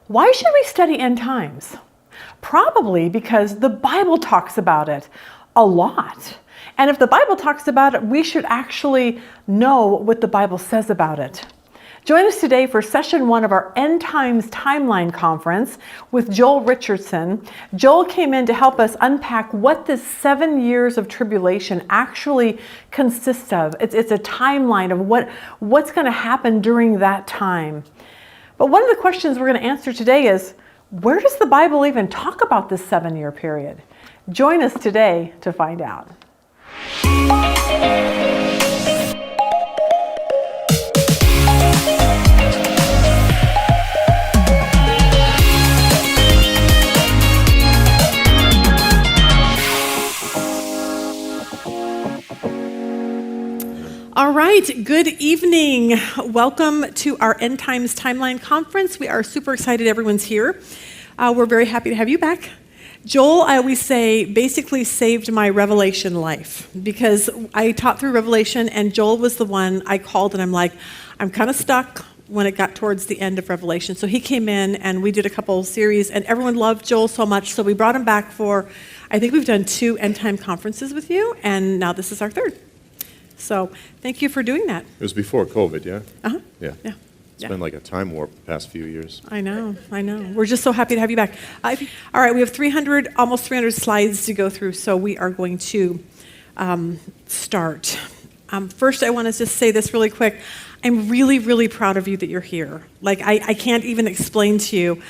Why should we study end times? Probably because the Bible talks about it a lot. And if the Bible talks about it, we should actually know what the Bible says about it. Join us today for session 1 of our End Times Timeline Conference with Joel Richardson. Joel came in to help us unpack what this 7 years of tribulation actually consists of. It's a timeline of what's going to happen during that time. But one of the questions we're going to answer today is, where does the Bible even talk about this 7-year period? Join us today to find out. All right, good evening. Welcome to our End Times Timeline Conference. We are super excited everyone's here. We're very happy to have you back. Joel, I always say, basically saved my Revelation life because I taught through Revelation and Joel was the one I called and I'm like, I'm kind of stuck when it got towards the end of Revelation. So he came in and we did a couple series and everyone loved Joel so much. So we brought him back for, I think we've done 2 end time conferences with you and now this is our 3rd. So thank you for doing that. It was before COVID, yeah? Uh-huh. Yeah. It's been like a time warp the past few years. I know. We're just so happy to have you back. All right, we have almost 300 slides to go through, so we are going to start. First, I want to just say this really quick. I'm really, really proud of you that you're here. Like, I can't even explain to you.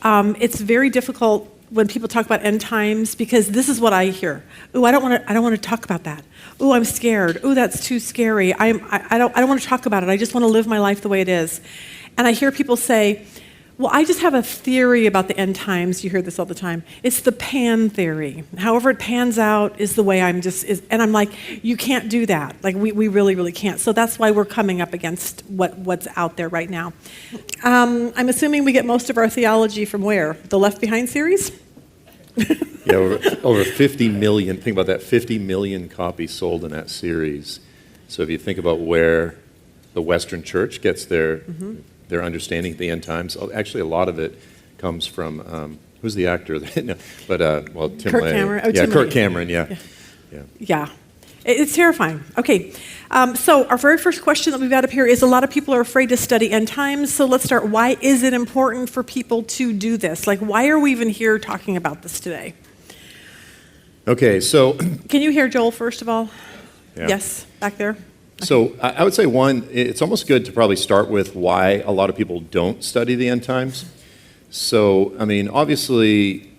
It's very difficult when people talk about end times because this is what I hear. Ooh, I don't want to talk about that. Ooh, I'm scared. Ooh, that's too scary. I don't want to talk about it. I just want to live my life the way it is. And I hear people say, well, I just have a theory about the end times. You hear this all the time. It's the pan theory. However it pans out is the way and I'm like, you can't do that. Like we really, really can't. So that's why we're coming up against what's out there right now. I'm assuming we get most of our theology from where? The Left Behind series? Yeah, over 50 million, think about that, 50 million copies sold in that series. So if you think about where the Western church gets their understanding of the end times, actually a lot of it comes from, who's the actor? Tim Kirk Lay. Cameron. Oh, yeah, Tim Kirk Lay. Cameron, Yeah. It's terrifying. Okay, so our very first question that we've got up here is a lot of people are afraid to study end times, so let's start. Why is it important for people to do this? Like, why are we even here talking about this today? Okay, so... Can you hear Joel, first of all? Yeah. Yes, back there. So I would say, one, it's almost good to probably start with why a lot of people don't study the end times. So, I mean, obviously,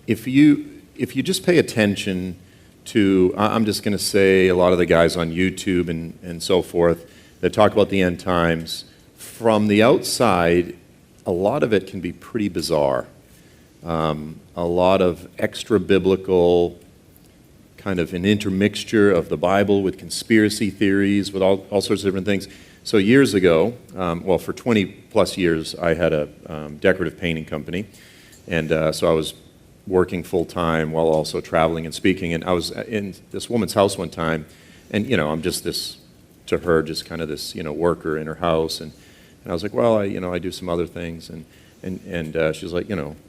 if you just pay attention to, I'm just going to say a lot of the guys on YouTube and so forth that talk about the end times, from the outside, a lot of it can be pretty bizarre. A lot of extra-biblical, kind of an intermixture of the Bible with conspiracy theories, with all sorts of different things. So years ago, for 20 plus years, I had a decorative painting company, and so I was working full-time while also traveling and speaking, and I was in this woman's house one time, and, I'm just this, to her, just kind of this, worker in her house, and I was like, well, I do some other things, and she's like,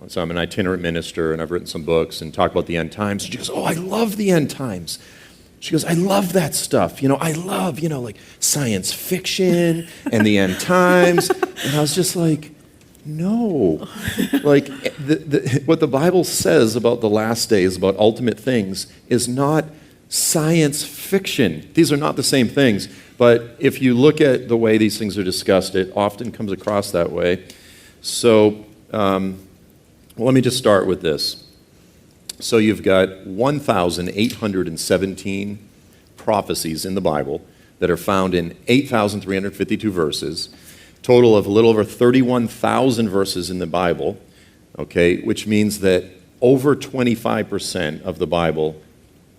so I'm an itinerant minister, and I've written some books and talk about the end times. She goes, oh, I love the end times. She goes, I love that stuff. I love, like science fiction and the end times. And I was just like, no. Like, what the Bible says about the last days, about ultimate things, is not science fiction. These are not the same things. But if you look at the way these things are discussed, it often comes across that way. So let me just start with this. So you've got 1,817 prophecies in the Bible that are found in 8,352 verses, total of a little over 31,000 verses in the Bible, okay, which means that over 25% of the Bible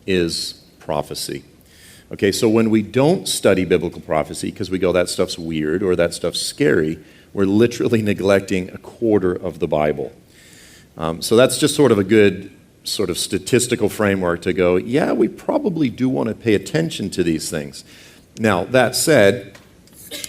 is prophecy. Okay, so when we don't study biblical prophecy because we go, that stuff's weird or that stuff's scary, we're literally neglecting a quarter of the Bible. So that's just sort of a good sort of statistical framework to go, yeah, we probably do want to pay attention to these things. Now, that said,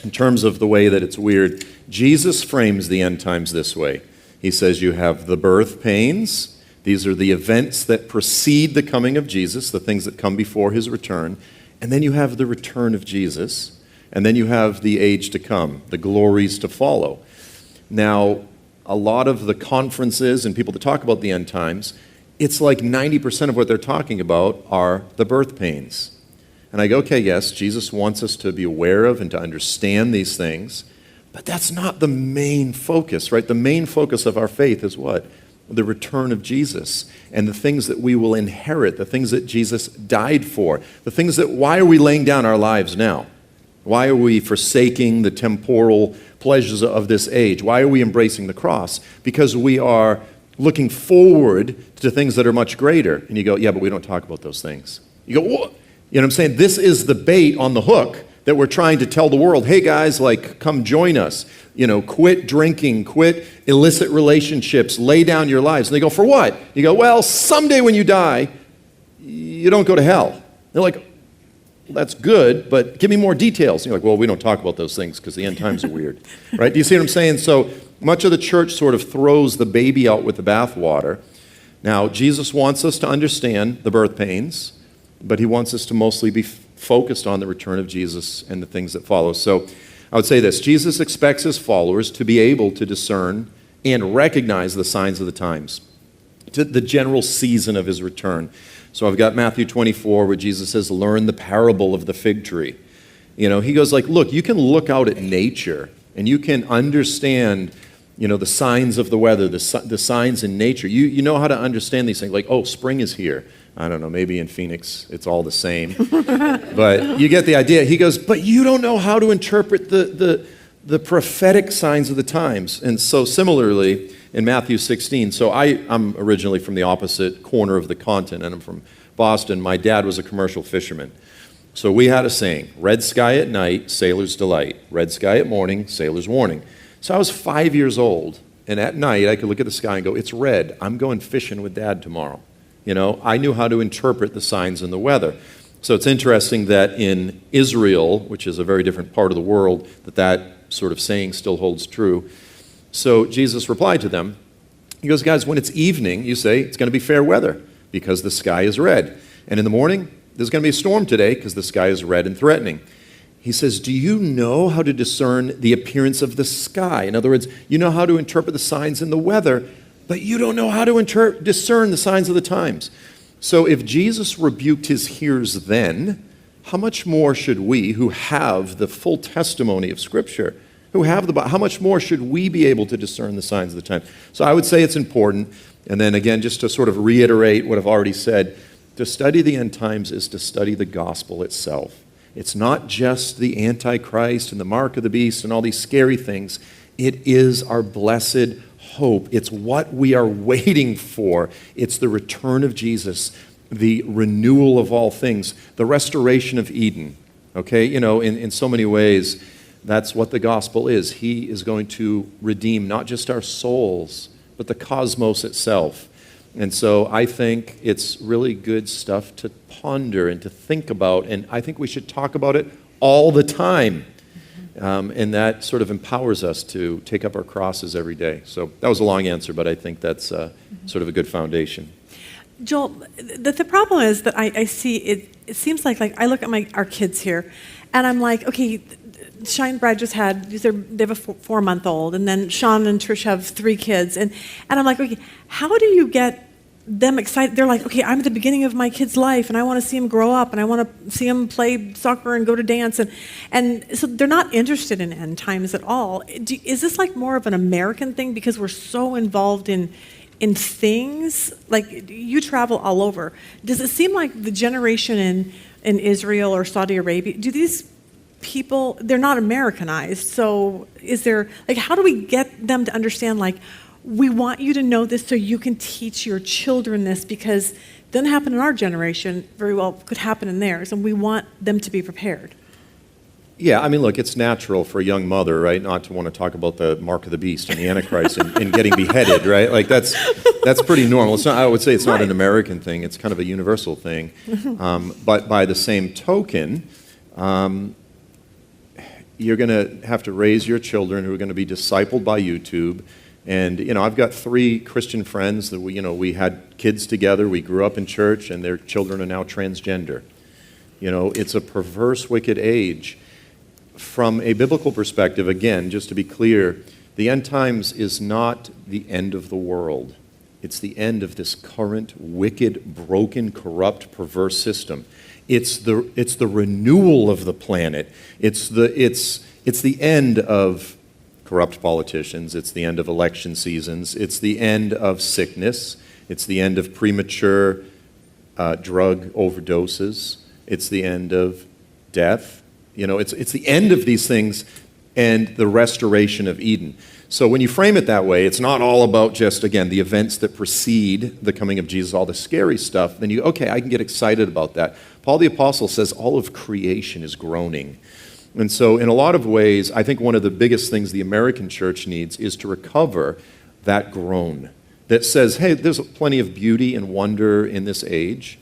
in terms of the way that it's weird, Jesus frames the end times this way. He says you have the birth pains. These are the events that precede the coming of Jesus, the things that come before his return. And then you have the return of Jesus. And then you have the age to come, the glories to follow. Now, a lot of the conferences and people that talk about the end times, it's like 90% of what they're talking about are the birth pains. And I go, okay, yes, Jesus wants us to be aware of and to understand these things, but that's not the main focus, right? The main focus of our faith is what? The return of Jesus and the things that we will inherit, the things that Jesus died for, the things that, why are we laying down our lives now? Why are we forsaking the temporal pleasures of this age? Why are we embracing the cross? Because we are looking forward to things that are much greater. And you go, yeah, but we don't talk about those things. You go, what? You know what I'm saying? This is the bait on the hook that we're trying to tell the world, hey guys, like, come join us. You know, quit drinking, quit illicit relationships, lay down your lives. And they go, for what? You go, well, someday when you die, you don't go to hell. They're like, well, that's good, but give me more details. And you're like, well, we don't talk about those things because the end times are weird. Right? Do you see what I'm saying? So much of the church sort of throws the baby out with the bathwater. Now, Jesus wants us to understand the birth pains, but he wants us to mostly be focused on the return of Jesus and the things that follow. So I would say this: Jesus expects his followers to be able to discern and recognize the signs of the times, to the general season of his return. So I've got Matthew 24 where Jesus says, learn the parable of the fig tree. You know, he goes like, look, you can look out at nature and you can understand, you know, the signs of the weather, the signs in nature. You know how to understand these things. Like, oh, spring is here. I don't know, maybe in Phoenix it's all the same. But you get the idea. He goes, but you don't know how to interpret the prophetic signs of the times. And so similarly, in Matthew 16, so I'm originally from the opposite corner of the continent. I'm from Boston. My dad was a commercial fisherman. So we had a saying, red sky at night, sailor's delight. Red sky at morning, sailor's warning. So I was 5 years old, and at night I could look at the sky and go, it's red. I'm going fishing with Dad tomorrow. You know, I knew how to interpret the signs in the weather. So it's interesting that in Israel, which is a very different part of the world, that sort of saying still holds true. So Jesus replied to them. He goes, guys, when it's evening, you say it's going to be fair weather because the sky is red. And in the morning, there's going to be a storm today because the sky is red and threatening. He says, do you know how to discern the appearance of the sky? In other words, you know how to interpret the signs in the weather, but you don't know how to discern the signs of the times. So if Jesus rebuked his hearers then, how much more should we, who have the full testimony of Scripture, how much more should we be able to discern the signs of the times? So I would say it's important. And then again, just to sort of reiterate what I've already said, to study the end times is to study the gospel itself. It's not just the Antichrist and the mark of the beast and all these scary things. It is our blessed hope. It's what we are waiting for. It's the return of Jesus, the renewal of all things, the restoration of Eden. Okay, you know, in so many ways, that's what the gospel is. He is going to redeem not just our souls, but the cosmos itself. And so I think it's really good stuff to ponder and to think about, and I think we should talk about it all the time. And that sort of empowers us to take up our crosses every day. So that was a long answer, but I think that's sort of a good foundation. Joel, the problem is that I see it seems like I look at our kids here, and I'm like, okay, Shine and Brad just they have a 4-month-old, and then Sean and Trish have 3 kids, and I'm like, okay, how do you get them excited? They're like, okay, I'm at the beginning of my kid's life, and I want to see him grow up, and I want to see him play soccer and go to dance, and so they're not interested in end times at all. Is this like more of an American thing because we're so involved in things? Like, you travel all over. Does it seem like the generation in Israel or Saudi Arabia, do these people, they're not Americanized, so is there, like, how do we get them to understand, like, we want you to know this so you can teach your children this, because it doesn't happen in our generation, very well could happen in theirs, and we want them to be prepared. Yeah, I mean, look, it's natural for a young mother, right, not to want to talk about the mark of the beast and the Antichrist and getting beheaded, right? Like, that's pretty normal. It's not, I would say it's not an American thing. It's kind of a universal thing. But by the same token, you're going to have to raise your children who are going to be discipled by YouTube, And, I've got 3 Christian friends that we had kids together, we grew up in church, and their children are now transgender. It's a perverse, wicked age. From a biblical perspective, again, just to be clear, the end times is not the end of the world. It's the end of this current, wicked, broken, corrupt, perverse system. It's the renewal of the planet. It's the end of corrupt politicians. It's the end of election seasons. It's the end of sickness. It's the end of premature drug overdoses. It's the end of death. It's the end of these things and the restoration of Eden. So when you frame it that way, it's not all about just, again, the events that precede the coming of Jesus, all the scary stuff. Then I can get excited about that. Paul the Apostle says all of creation is groaning. And so in a lot of ways, I think one of the biggest things the American church needs is to recover that groan that says, hey, there's plenty of beauty and wonder in this age.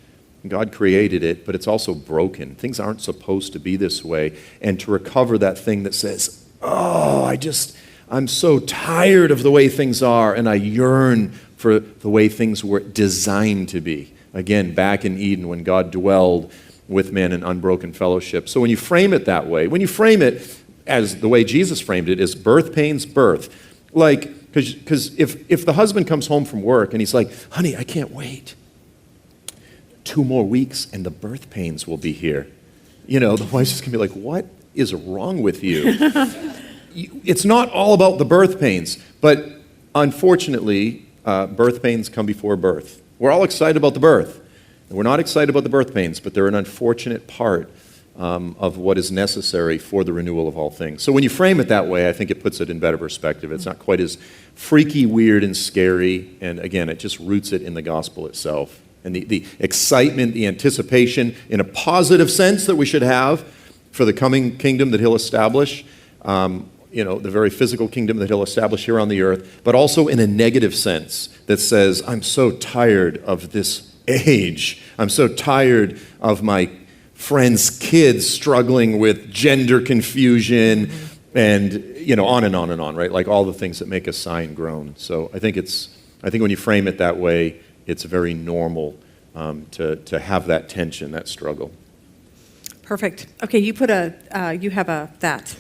God created it, but it's also broken. Things aren't supposed to be this way. And to recover that thing that says, I'm so tired of the way things are, and I yearn for the way things were designed to be. Again, back in Eden when God dwelled with men in unbroken fellowship. So when you frame it that way, when you frame it as the way Jesus framed it, is birth pains birth. Because if the husband comes home from work and he's like, honey, I can't wait. 2 more weeks and the birth pains will be here. The wife's just going to be like, what is wrong with you? It's not all about the birth pains, but unfortunately, birth pains come before birth. We're all excited about the birth. And we're not excited about the birth pains, but they're an unfortunate part of what is necessary for the renewal of all things. So when you frame it that way, I think it puts it in better perspective. It's not quite as freaky, weird, and scary. And again, it just roots it in the gospel itself. And the excitement, the anticipation, in a positive sense that we should have for the coming kingdom that he'll establish, the very physical kingdom that he'll establish here on the earth, but also in a negative sense that says, I'm so tired of this age. I'm so tired of my friends' kids struggling with gender confusion and, on and on and on, right? Like all the things that make us sigh and groan. So I think when you frame it that way, it's very normal to have that tension, that struggle. Perfect. Okay, you have that.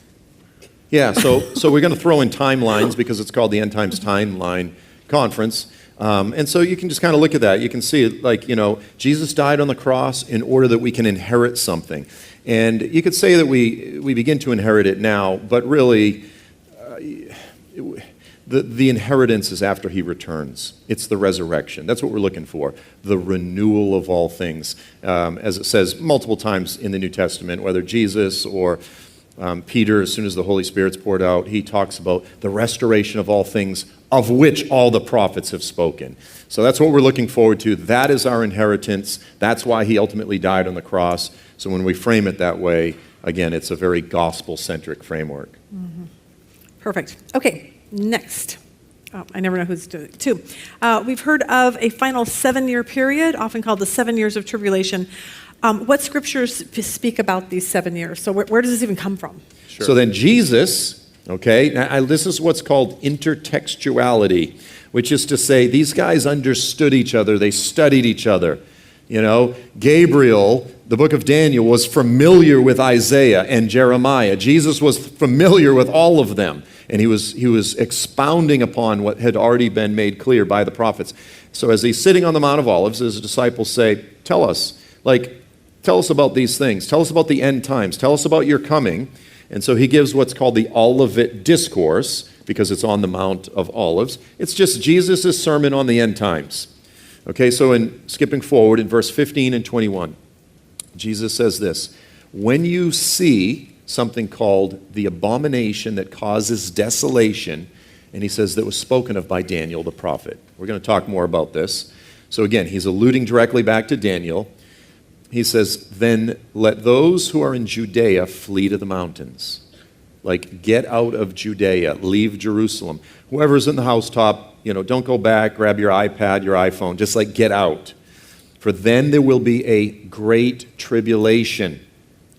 Yeah, so we're going to throw in timelines because it's called the End Times Timeline Conference. And so you can just kind of look at that. You can see it Jesus died on the cross in order that we can inherit something. And you could say that we begin to inherit it now, but really the inheritance is after he returns. It's the resurrection. That's what we're looking for, the renewal of all things. As it says multiple times in the New Testament, whether Jesus or Peter, as soon as the Holy Spirit's poured out, he talks about the restoration of all things of which all the prophets have spoken. So that's what we're looking forward to. That is our inheritance. That's why he ultimately died on the cross. So when we frame it that way, again, it's a very gospel-centric framework. Mm-hmm. Perfect. Okay, next. Oh, I never know who's doing it. 2. We've heard of a final 7-year period, often called the 7 years of tribulation. What scriptures speak about these 7 years? So where does this even come from? Sure. So then Jesus, this is what's called intertextuality, which is to say these guys understood each other, they studied each other. Gabriel, the book of Daniel, was familiar with Isaiah and Jeremiah. Jesus was familiar with all of them, and he was expounding upon what had already been made clear by the prophets. So as he's sitting on the Mount of Olives, his disciples say, tell us about these things. Tell us about the end times. Tell us about your coming. And so he gives what's called the Olivet Discourse, because it's on the Mount of Olives. It's just Jesus' sermon on the end times. Okay, so skipping forward in verse 15 and 21, Jesus says this, when you see something called the abomination that causes desolation, and he says that was spoken of by Daniel the prophet. We're going to talk more about this. So again, he's alluding directly back to Daniel. He says, then let those who are in Judea flee to the mountains. Get out of Judea, leave Jerusalem. Whoever's in the housetop, don't go back, grab your iPad, your iPhone, just get out. For then there will be a great tribulation.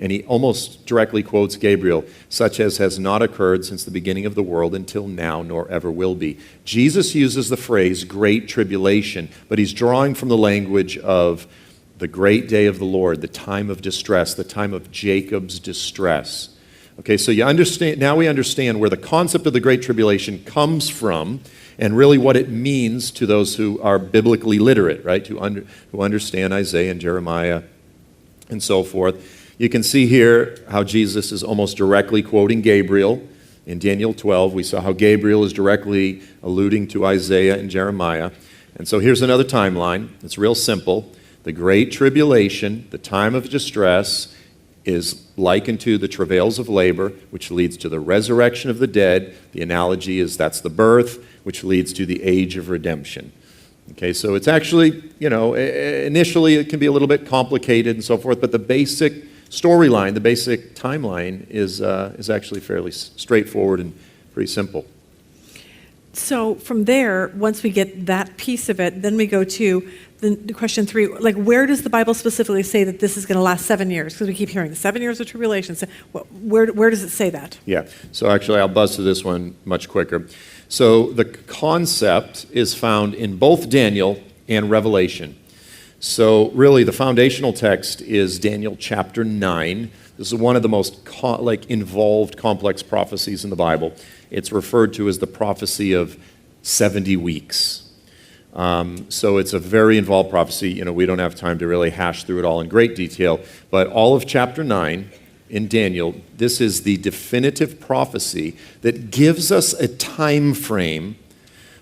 And he almost directly quotes Gabriel, such as has not occurred since the beginning of the world until now, nor ever will be. Jesus uses the phrase great tribulation, but he's drawing from the language of the great day of the Lord, the time of distress, the time of Jacob's distress. Okay, so now we understand where the concept of the great tribulation comes from and really what it means to those who are biblically literate, right, who understand Isaiah and Jeremiah and so forth. You can see here how Jesus is almost directly quoting Gabriel. In Daniel 12, we saw how Gabriel is directly alluding to Isaiah and Jeremiah. And so here's another timeline. It's real simple. The Great Tribulation, the time of distress, is likened to the travails of labor, which leads to the resurrection of the dead. The analogy is that's the birth, which leads to the age of redemption. Okay, so it's actually, initially it can be a little bit complicated and so forth, but the basic storyline, the basic timeline is actually fairly straightforward and pretty simple. So from there, once we get that piece of it, then we go to the question 3, like where does the Bible specifically say that this is going to last 7 years? Because we keep hearing the 7 years of tribulation. So where does it say that? Yeah, so actually I'll buzz through this one much quicker. So the concept is found in both Daniel and Revelation. So really the foundational text is Daniel chapter 9. This is one of the most involved, complex prophecies in the Bible. It's referred to as the prophecy of 70 weeks. So it's a very involved prophecy. We don't have time to really hash through it all in great detail, but all of chapter 9 in Daniel, this is the definitive prophecy that gives us a time frame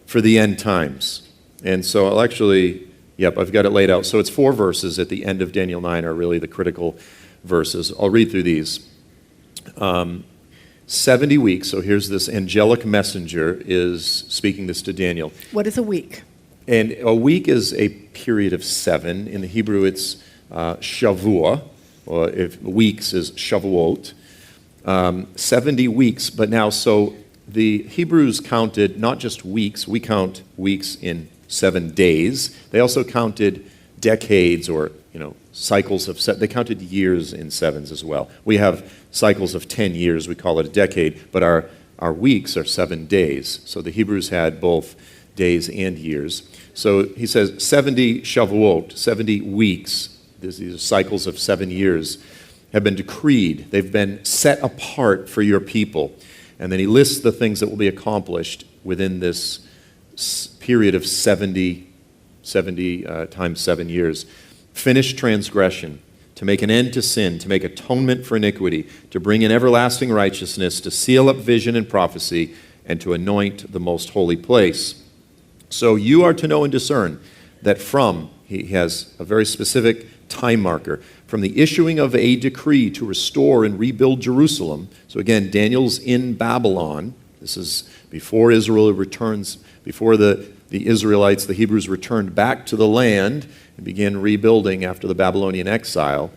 for the end times. And so I'll actually, I've got it laid out. So it's 4 verses at the end of Daniel 9 are really the critical verses. I'll read through these. 70 weeks, so here's this angelic messenger is speaking this to Daniel. What is a week? And a week is a period of 7. In the Hebrew, it's Shavua, or if weeks is Shavuot. 70 weeks, but now, so the Hebrews counted not just weeks, we count weeks in 7 days. They also counted decades or, cycles of, they counted years in 7s as well. We have cycles of 10 years, we call it a decade, but our weeks are 7 days. So the Hebrews had both days and years. So he says 70 Shavuot, 70 weeks, these are cycles of 7 years, have been decreed. They've been set apart for your people. And then he lists the things that will be accomplished within this period of 70 times 7 years. Finish transgression, to make an end to sin, to make atonement for iniquity, to bring in everlasting righteousness, to seal up vision and prophecy, and to anoint the most holy place. So you are to know and discern that he has a very specific time marker, from the issuing of a decree to restore and rebuild Jerusalem. So again, Daniel's in Babylon. This is before Israel returns, before the Israelites, the Hebrews returned back to the land and began rebuilding after the Babylonian exile.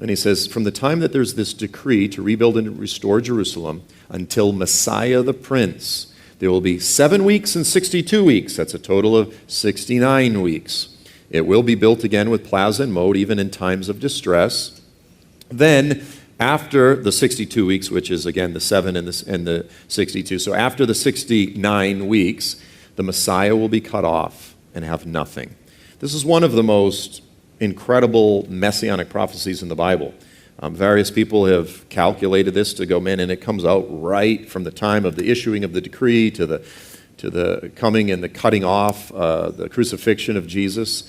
And he says, from the time that there's this decree to rebuild and restore Jerusalem until Messiah the Prince, there will be 7 weeks and 62 weeks. That's a total of 69 weeks. It will be built again with plaza and moat, even in times of distress. Then, after the 62 weeks, which is again the 7 and the 62, so after the 69 weeks, the Messiah will be cut off and have nothing. This is one of the most incredible messianic prophecies in the Bible. Various people have calculated this to go, man, and it comes out right from the time of the issuing of the decree to the coming and the cutting off, the crucifixion of Jesus.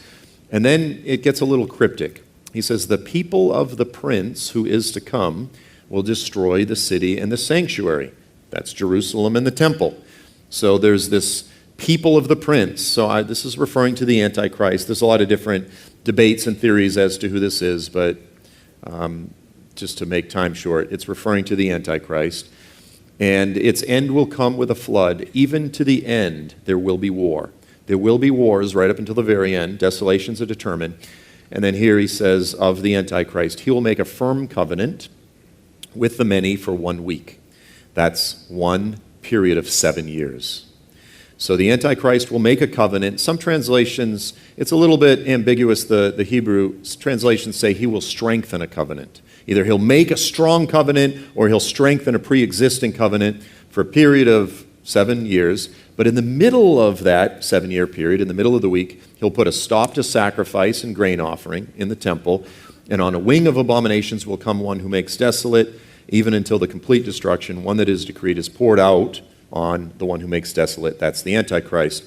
And then it gets a little cryptic. He says, the people of the prince who is to come will destroy the city and the sanctuary. That's Jerusalem and the temple. So there's this people of the prince. So this is referring to the Antichrist. There's a lot of different debates and theories as to who this is, but just to make time short, it's referring to the Antichrist. And its end will come with a flood. Even to the end, there will be war. There will be wars right up until the very end. Desolations are determined. And then here he says of the Antichrist, he will make a firm covenant with the many for 1 week. That's one period of 7 years. So the Antichrist will make a covenant. Some translations, it's a little bit ambiguous. The Hebrew translations say he will strengthen a covenant. Either he'll make a strong covenant or he'll strengthen a pre-existing covenant for a period of 7 years. But in the middle of that 7-year period, in the middle of the week, he'll put a stop to sacrifice and grain offering in the temple. And on a wing of abominations will come one who makes desolate, even until the complete destruction. One that is decreed is poured out on the one who makes desolate. That's the Antichrist.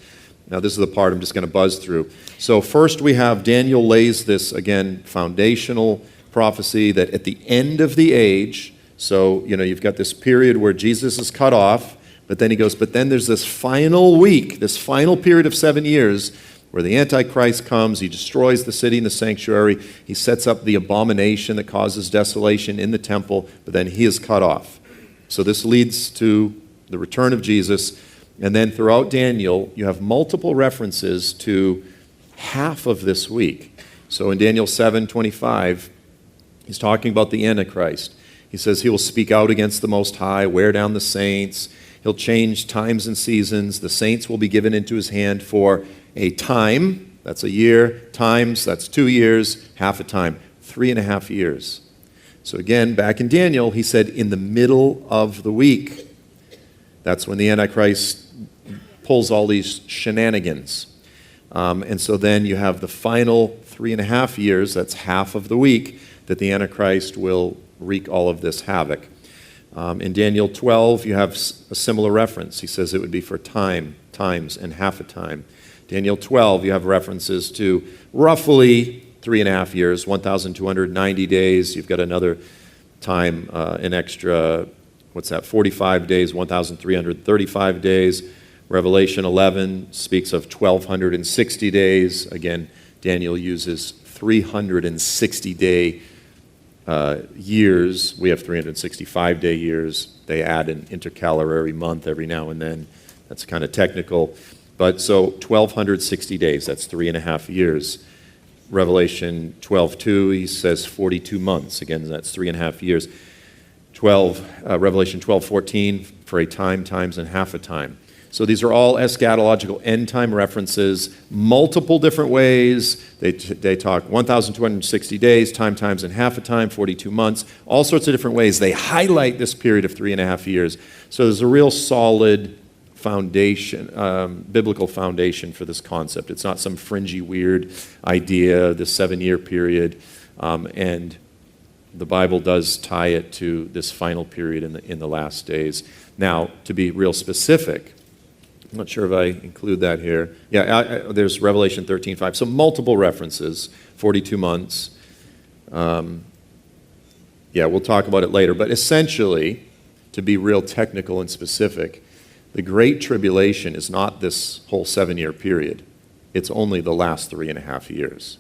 Now, this is the part I'm just going to buzz through. So first we have Daniel lays this, again, foundational prophecy that at the end of the age, so, you've got this period where Jesus is cut off, but then he goes, but then there's this final week, this final period of 7 years where the Antichrist comes, he destroys the city and the sanctuary, he sets up the abomination that causes desolation in the temple, but then he is cut off. So this leads to the return of Jesus, and then throughout Daniel, you have multiple references to half of this week. So in Daniel 7:25, he's talking about the Antichrist. He says he will speak out against the Most High, wear down the saints. He'll change times and seasons. The saints will be given into his hand for a time, that's a year, times, that's 2 years, half a time, 3.5 years. So again, back in Daniel, he said in the middle of the week. That's when the Antichrist pulls all these shenanigans. And so then you have the final 3.5 years, that's half of the week, that the Antichrist will wreak all of this havoc. In Daniel 12, you have a similar reference. He says it would be for times, and half a time. Daniel 12, you have references to roughly 3.5 years, 1,290 days. You've got another time, an extra, 45 days, 1,335 days. Revelation 11 speaks of 1,260 days. Again, Daniel uses 360-day years. We have 365-day years. They add an intercalary month every now and then. That's kind of technical. But so 1,260 days, that's 3.5 years. Revelation 12:2, he says 42 months. Again, that's 3.5 years. Revelation 12:14, for a time, times, and half a time. So these are all eschatological end-time references, multiple different ways. They talk 1,260 days, times, and half a time, 42 months, all sorts of different ways. They highlight this period of 3.5 years. So there's a real solid foundation, biblical foundation for this concept. It's not some fringy, weird idea, this 7-year period. And the Bible does tie it to this final period in the last days. Now, to be real specific, I'm not sure if I include that here. Yeah, there's Revelation 13:5. So multiple references, 42 months. We'll talk about it later. But essentially, to be real technical and specific, the Great Tribulation is not this whole 7-year period. It's only the last 3.5 years.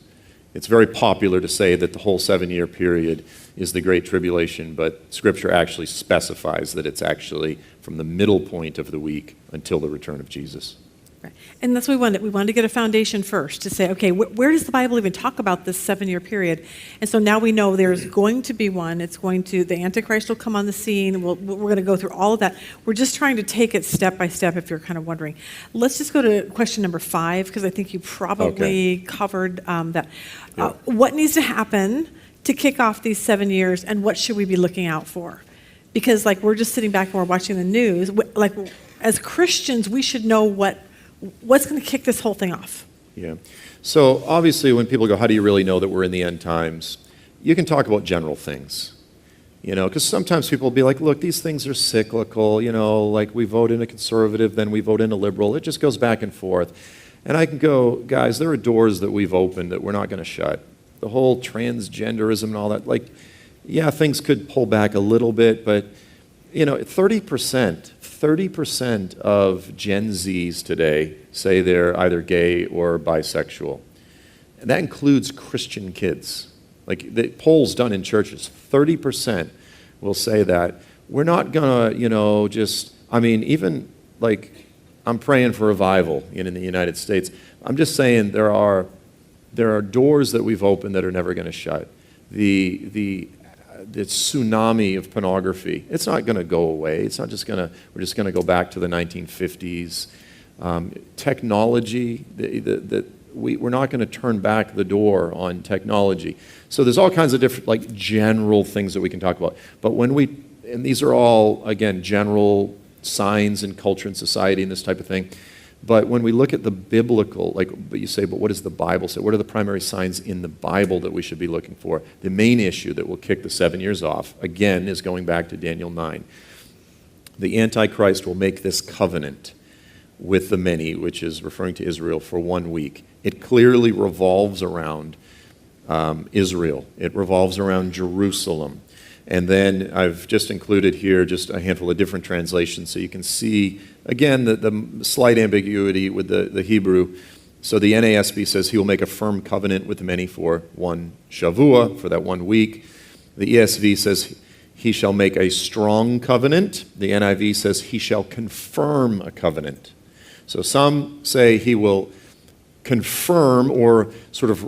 It's very popular to say that the whole 7-year period is the Great Tribulation, but Scripture actually specifies that it's actually from the middle point of the week until the return of Jesus. Right. And that's what we wanted. We wanted to get a foundation first to say, okay, where does the Bible even talk about this 7-year period? And so now we know there's going to be one. The Antichrist will come on the scene. We're going to go through all of that. We're just trying to take it step by step if you're kind of wondering. Let's just go to question number 5, because I think you probably covered that. Yeah. What needs to happen to kick off these 7 years, and what should we be looking out for? Because we're just sitting back and we're watching the news. As Christians, we should know what's going to kick this whole thing off. Yeah. So obviously when people go, how do you really know that we're in the end times? You can talk about general things, because sometimes people will be like, look, these things are cyclical, like we vote in a conservative, then we vote in a liberal. It just goes back and forth. And I can go, guys, there are doors that we've opened that we're not going to shut. The whole transgenderism and all that, things could pull back a little bit, but 30% of Gen Zs today say they're either gay or bisexual. And that includes Christian kids. The polls done in churches, 30% will say that. We're not gonna, I'm praying for revival in the United States. I'm just saying there are doors that we've opened that are never gonna shut. The tsunami of pornography, it's not going to go away. It's not just we're just going to go back to the 1950s. Technology, we're not going to turn back the door on technology. So there's all kinds of different, like, general things that we can talk about. But and these are all, again, general signs in culture and society and this type of thing. But when we look at the biblical, but you say, but what does the Bible say? What are the primary signs in the Bible that we should be looking for? The main issue that will kick the 7 years off, again, is going back to Daniel 9. The Antichrist will make this covenant with the many, which is referring to Israel, for 1 week. It clearly revolves around Israel. It revolves around Jerusalem. And then I've just included here just a handful of different translations so you can see, again, the slight ambiguity with the Hebrew. So the NASB says he will make a firm covenant with the many for 1 Shavua, for that 1 week. The ESV says he shall make a strong covenant. The NIV says he shall confirm a covenant. So some say he will confirm or sort of,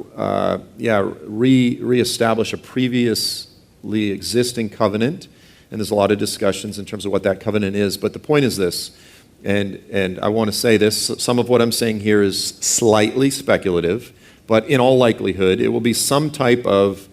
reestablish a previously existing covenant. And there's a lot of discussions in terms of what that covenant is. But the point is this, and I want to say this, some of what I'm saying here is slightly speculative, but in all likelihood, it will be some type of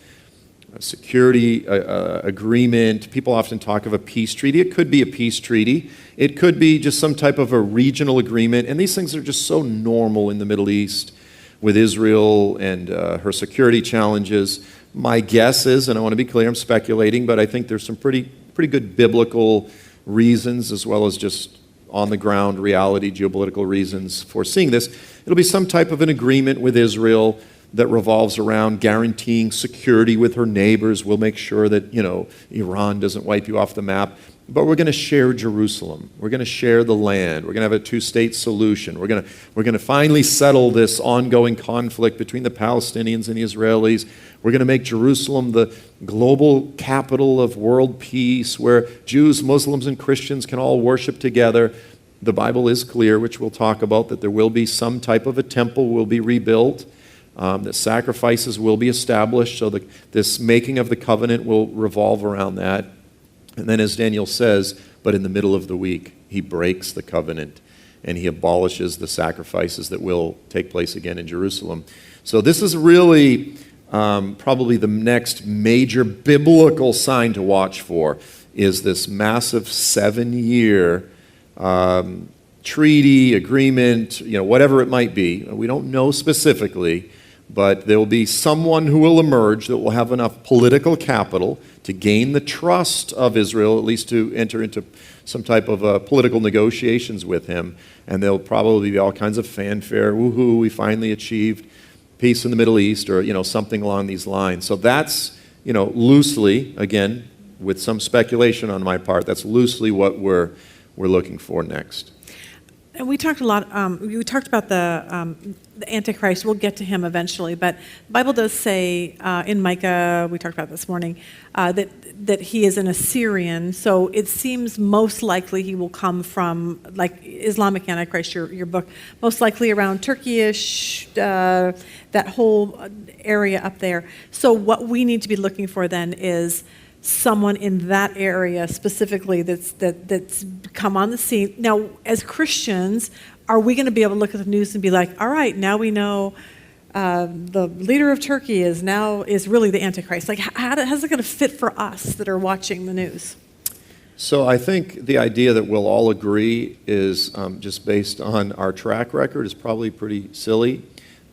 security agreement. People often talk of a peace treaty. It could be a peace treaty. It could be just some type of a regional agreement. And these things are just so normal in the Middle East with Israel and her security challenges. My guess is, and I want to be clear, I'm speculating, but I think there's some pretty good biblical reasons as well as just on-the-ground reality, geopolitical reasons for seeing this. It'll be some type of an agreement with Israel that revolves around guaranteeing security with her neighbors. We'll make sure that, Iran doesn't wipe you off the map. But we're going to share Jerusalem. We're going to share the land. We're going to have a two-state solution. We're going to finally settle this ongoing conflict between the Palestinians and the Israelis. We're going to make Jerusalem the global capital of world peace where Jews, Muslims, and Christians can all worship together. The Bible is clear, which we'll talk about, that there will be some type of a temple will be rebuilt. That sacrifices will be established, so this making of the covenant will revolve around that. And then as Daniel says, but in the middle of the week, he breaks the covenant and he abolishes the sacrifices that will take place again in Jerusalem. So this is really probably the next major biblical sign to watch for, is this massive 7-year treaty, agreement, whatever it might be. We don't know specifically, but there will be someone who will emerge that will have enough political capital to gain the trust of Israel, at least to enter into some type of political negotiations with him. And there'll probably be all kinds of fanfare, woohoo, we finally achieved peace in the Middle East, or something along these lines. So that's, loosely, again, with some speculation on my part, that's loosely what we're looking for next. And we talked a lot. We talked about the Antichrist. We'll get to him eventually, but the Bible does say in Micah, we talked about this morning, that he is an Assyrian. So it seems most likely he will come from, like Islamic Antichrist, your book, most likely around Turkey-ish, that whole area up there. So what we need to be looking for then is someone in that area specifically that's come on the scene. Now, as Christians, are we going to be able to look at the news and be like, all right, now we know the leader of Turkey is really the Antichrist? Like, how's it going to fit for us that are watching the news? So I think the idea that we'll all agree is just based on our track record is probably pretty silly.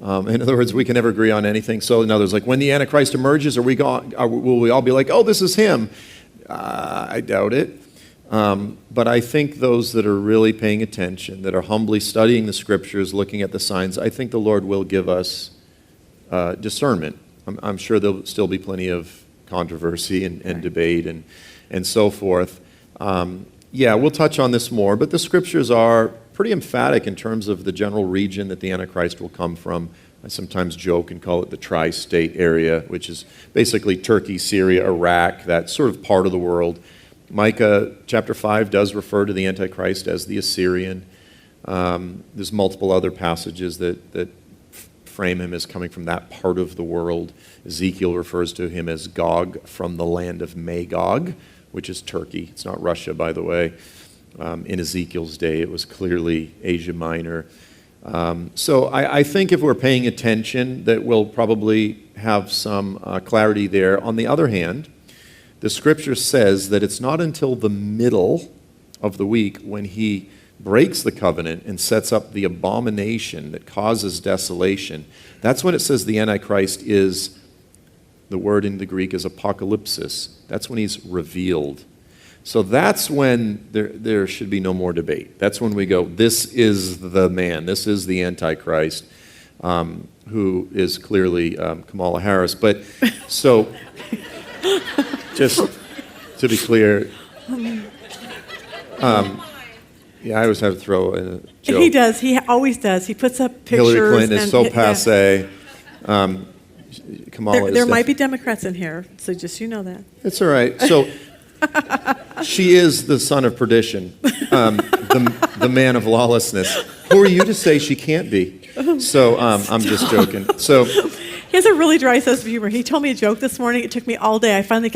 In other words, we can never agree on anything. So in other words, like when the Antichrist emerges, will we all be like, oh, this is him? I doubt it. But I think those that are really paying attention, that are humbly studying the Scriptures, looking at the signs, I think the Lord will give us discernment. I'm sure there'll still be plenty of controversy and debate and so forth. We'll touch on this more, but the Scriptures are pretty emphatic in terms of the general region that the Antichrist will come from. I sometimes joke and call it the tri-state area, which is basically Turkey, Syria, Iraq, that sort of part of the world. Micah chapter 5 does refer to the Antichrist as the Assyrian. There's multiple other passages that frame him as coming from that part of the world. Ezekiel refers to him as Gog from the land of Magog, which is Turkey. It's not Russia, by the way. In Ezekiel's day, it was clearly Asia Minor. So I think if we're paying attention, that we'll probably have some clarity there. On the other hand, the scripture says that it's not until the middle of the week when he breaks the covenant and sets up the abomination that causes desolation. That's when it says the Antichrist is, the word in the Greek is apocalypsis. That's when he's revealed. So that's when there should be no more debate. That's when we go, this is the man, this is the Antichrist, who is clearly Kamala Harris. But so, just to be clear, yeah, I always have to throw in a joke. He does. He always does. He puts up pictures. Hillary Clinton is so passé. Kamala is there might be Democrats in here, so just you know that. It's all right. So she is the son of perdition, the man of lawlessness. Who are you to say she can't be? So I'm just joking. So he has a really dry sense of humor. He told me a joke this morning. It took me all day. I finally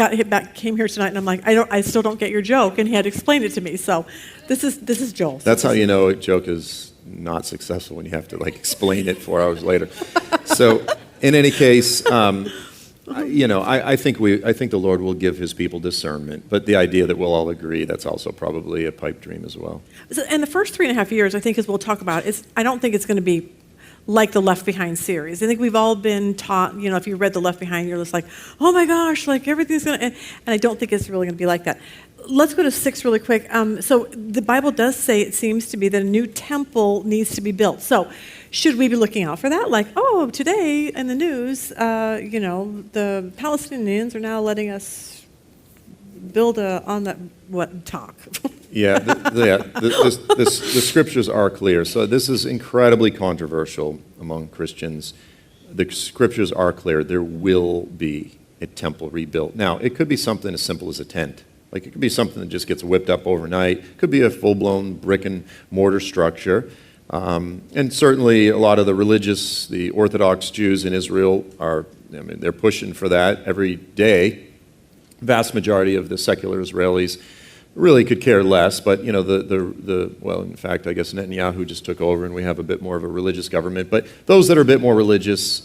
came here tonight, and I'm like, I still don't get your joke, and he had to explain it to me. So this is Joel. That's how you know a joke is not successful, when you have to explain it 4 hours later. So in any case, I think the Lord will give his people discernment, but the idea that we'll all agree, that's also probably a pipe dream as well. So, and the first 3.5 years, I think, as we'll talk about, I don't think it's going to be like the Left Behind series. I think we've all been taught, if you read the Left Behind, you're just like, oh my gosh, everything's going to, and I don't think it's really going to be like that. Let's go to 6 really quick. So the Bible does say, it seems to be, that a new temple needs to be built. So should we be looking out for that? Today in the news, the Palestinians are now letting us build talk. Yeah, the scriptures are clear. So this is incredibly controversial among Christians. The scriptures are clear. There will be a temple rebuilt. Now, it could be something as simple as a tent. It could be something that just gets whipped up overnight. It could be a full-blown brick and mortar structure. And certainly a lot of the Orthodox Jews in Israel they're pushing for that every day. Vast majority of the secular Israelis really could care less, but in fact, I guess Netanyahu just took over and we have a bit more of a religious government. But those that are a bit more religious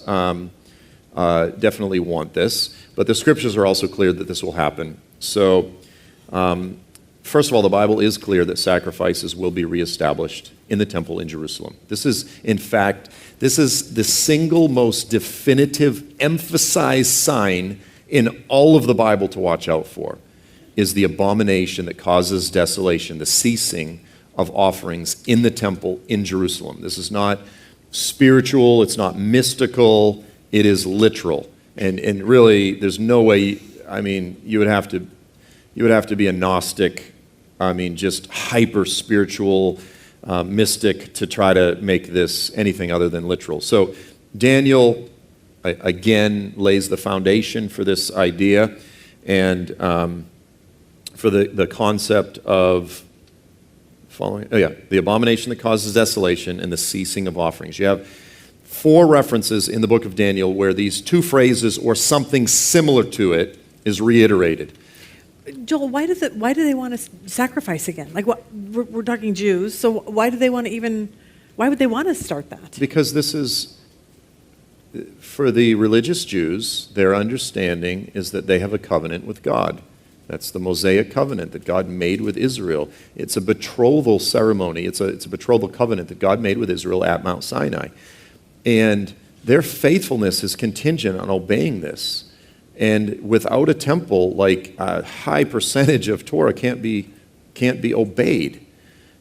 definitely want this. But the scriptures are also clear that this will happen. So, first of all, the Bible is clear that sacrifices will be reestablished in the temple in Jerusalem. This is the single most definitive, emphasized sign in all of the Bible to watch out for, is the abomination that causes desolation, the ceasing of offerings in the temple in Jerusalem. This is not spiritual, it's not mystical, it is literal. And really, there's no way, you would have to be a Gnostic, just hyper-spiritual mystic to try to make this anything other than literal. So Daniel, again, lays the foundation for this idea, and for the concept of the abomination that causes desolation and the ceasing of offerings. You have 4 references in the book of Daniel where these 2 phrases or something similar to it is reiterated. Joel, why do they want to sacrifice again? We're talking Jews, so why would they want to start that? Because this is, for the religious Jews, their understanding is that they have a covenant with God. That's the Mosaic covenant that God made with Israel. It's a betrothal ceremony. It's a betrothal covenant that God made with Israel at Mount Sinai. And their faithfulness is contingent on obeying this. And without a temple, a high percentage of Torah can't be obeyed.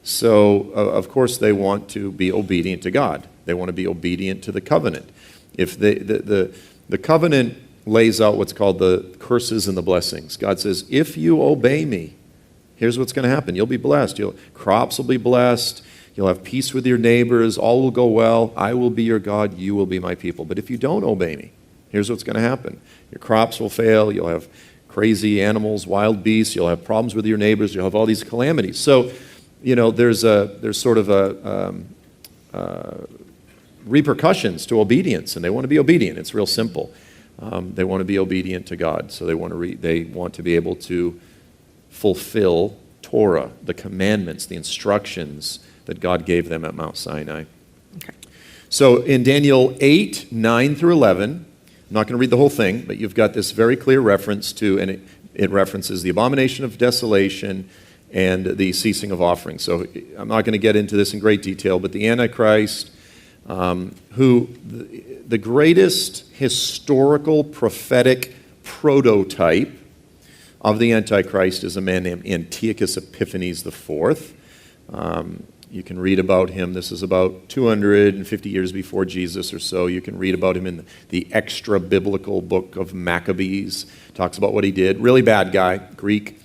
So, of course, they want to be obedient to God. They want to be obedient to the covenant. If the covenant lays out what's called the curses and the blessings. God says, if you obey me, here's what's going to happen. You'll be blessed. Crops will be blessed. You'll have peace with your neighbors. All will go well. I will be your God. You will be my people. But if you don't obey me, here's what's going to happen. Your crops will fail. You'll have crazy animals, wild beasts. You'll have problems with your neighbors. You'll have all these calamities. So, there's sort of repercussions to obedience, and they want to be obedient. It's real simple. They want to be obedient to God, so they want to be able to fulfill Torah, the commandments, the instructions that God gave them at Mount Sinai. Okay. So in Daniel 8, 9 through 11, I'm not going to read the whole thing, but you've got this very clear reference to, and it references the abomination of desolation and the ceasing of offerings. So I'm not going to get into this in great detail, but the Antichrist, who the greatest historical prophetic prototype of the Antichrist is a man named Antiochus Epiphanes IV. You can read about him. This is about 250 years before Jesus or so. You can read about him in the extra-biblical book of Maccabees. Talks about what he did. Really bad guy, Greek.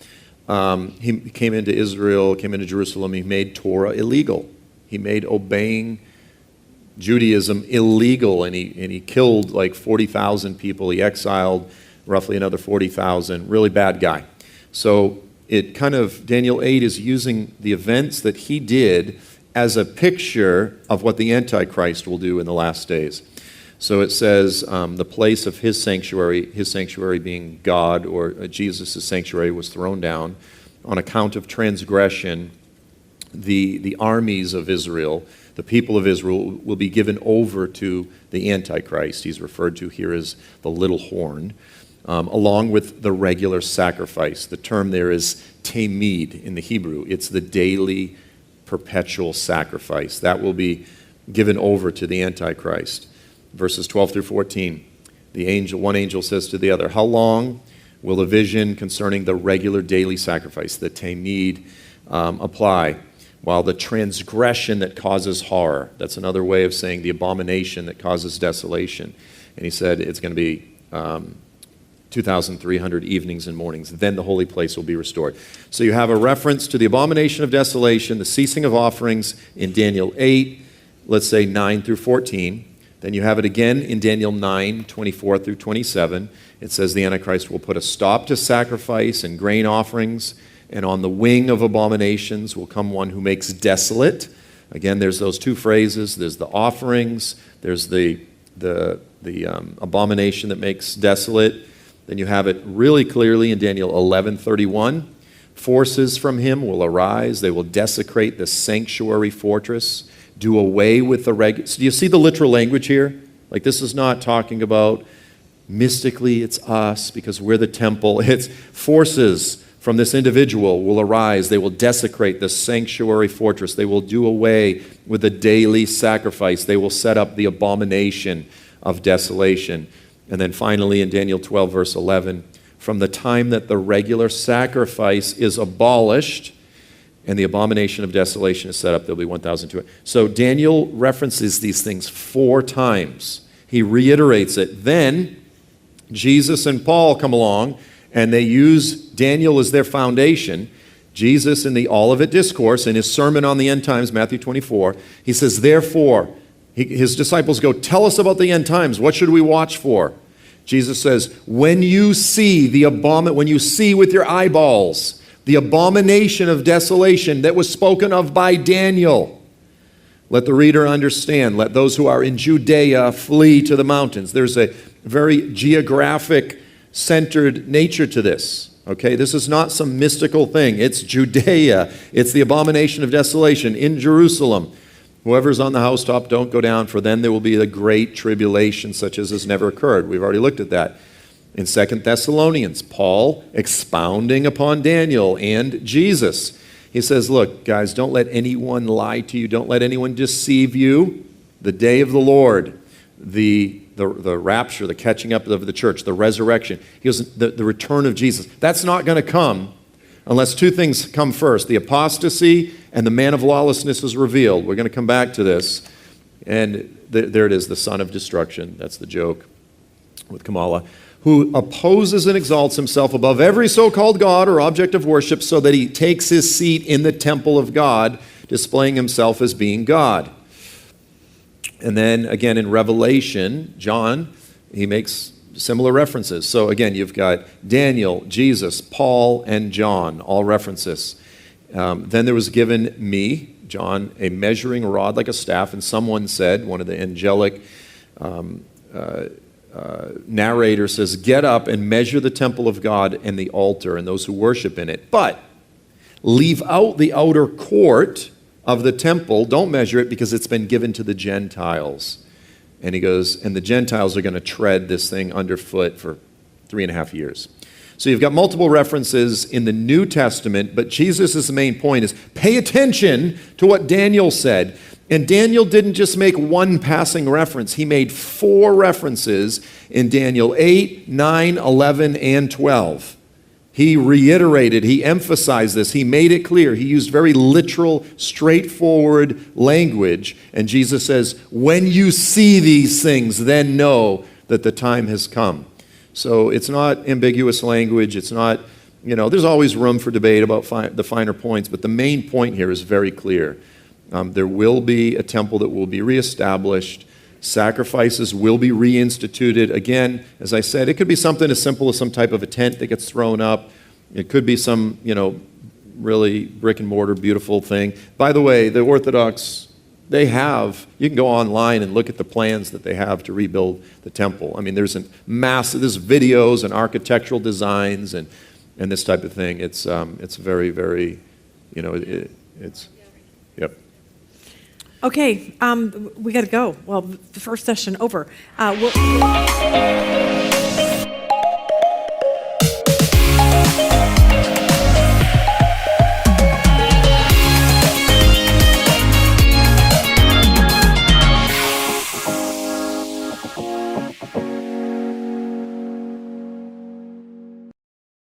He came into Israel, came into Jerusalem. He made Torah illegal. He made obeying Judaism illegal, and he killed like 40,000 people. He exiled roughly another 40,000. Really bad guy. So it kind of, Daniel 8 is using the events that he did as a picture of what the Antichrist will do in the last days. So it says the place of his sanctuary being God, or Jesus' sanctuary, was thrown down on account of transgression. The armies of Israel, the people of Israel, will be given over to the Antichrist. He's referred to here as the little horn. Along with the regular sacrifice. The term there is tamid in the Hebrew. It's the daily, perpetual sacrifice. That will be given over to the Antichrist. Verses 12 through 14. One angel says to the other, "How long will the vision concerning the regular daily sacrifice, the tamid, apply? While the transgression that causes horror," that's another way of saying the abomination that causes desolation. And he said it's going to be 2,300 evenings and mornings. Then the holy place will be restored. So you have a reference to the abomination of desolation, the ceasing of offerings in Daniel 8, let's say 9 through 14. Then you have it again in Daniel 9, 24 through 27. It says the Antichrist will put a stop to sacrifice and grain offerings, and on the wing of abominations will come one who makes desolate. Again, there's those two phrases. There's the offerings. There's the abomination that makes desolate. Then you have it really clearly in Daniel 11:31. Forces from him will arise. They will desecrate the sanctuary fortress, do away with the regular. So do you see the literal language here? Like, this is not talking about mystically it's us because we're the temple. It's forces from this individual will arise. They will desecrate the sanctuary fortress. They will do away with the daily sacrifice. They will set up the abomination of desolation. And then finally in Daniel 12, verse 11, from the time that the regular sacrifice is abolished and the abomination of desolation is set up, there'll be 1,200. So Daniel references these things 4 times. He reiterates it. Then Jesus and Paul come along and they use Daniel as their foundation. Jesus in the Olivet Discourse, in his sermon on the end times, Matthew 24, he says, therefore, his disciples go, tell us about the end times. What should we watch for? Jesus says, when you see with your eyeballs the abomination of desolation that was spoken of by Daniel, let the reader understand. Let those who are in Judea flee to the mountains. There's a very geographic-centered nature to this. Okay, this is not some mystical thing. It's Judea. It's the abomination of desolation in Jerusalem. Whoever's on the housetop, don't go down, for then there will be the great tribulation such as has never occurred. We've already looked at that. In 2 Thessalonians, Paul expounding upon Daniel and Jesus. He says, look, guys, don't let anyone lie to you. Don't let anyone deceive you. The day of the Lord, the rapture, the catching up of the church, the resurrection. He goes, the return of Jesus. That's not going to come unless 2 things come first. The apostasy and the man of lawlessness is revealed. We're going to come back to this. And there it is, the son of destruction. That's the joke with Kamala. Who opposes and exalts himself above every so-called God or object of worship so that he takes his seat in the temple of God, displaying himself as being God. And then again in Revelation, John, he makes similar references. So again, you've got Daniel, Jesus, Paul, and John, all references. Then there was given me, John, a measuring rod like a staff, and someone said, one of the angelic narrator says, get up and measure the temple of God and the altar and those who worship in it. But leave out the outer court of the temple. Don't measure it because it's been given to the Gentiles. And he goes, and the Gentiles are going to tread this thing underfoot for 3.5 years. So you've got multiple references in the New Testament, but Jesus' main point is pay attention to what Daniel said. And Daniel didn't just make one passing reference. He made 4 references in Daniel 8, 9, 11, and 12. He reiterated, he emphasized this, he made it clear. He used very literal, straightforward language. And Jesus says, when you see these things, then know that the time has come. So it's not ambiguous language. It's not, there's always room for debate about the finer points, but the main point here is very clear. There will be a temple that will be reestablished. Sacrifices will be reinstituted. Again, as I said, it could be something as simple as some type of a tent that gets thrown up. It could be some, really brick and mortar beautiful thing. By the way, the Orthodox, you can go online and look at the plans that they have to rebuild the temple. I mean, there's videos and architectural designs and this type of thing. It's very, very, yep. Okay, we got to go. Well, the first session over.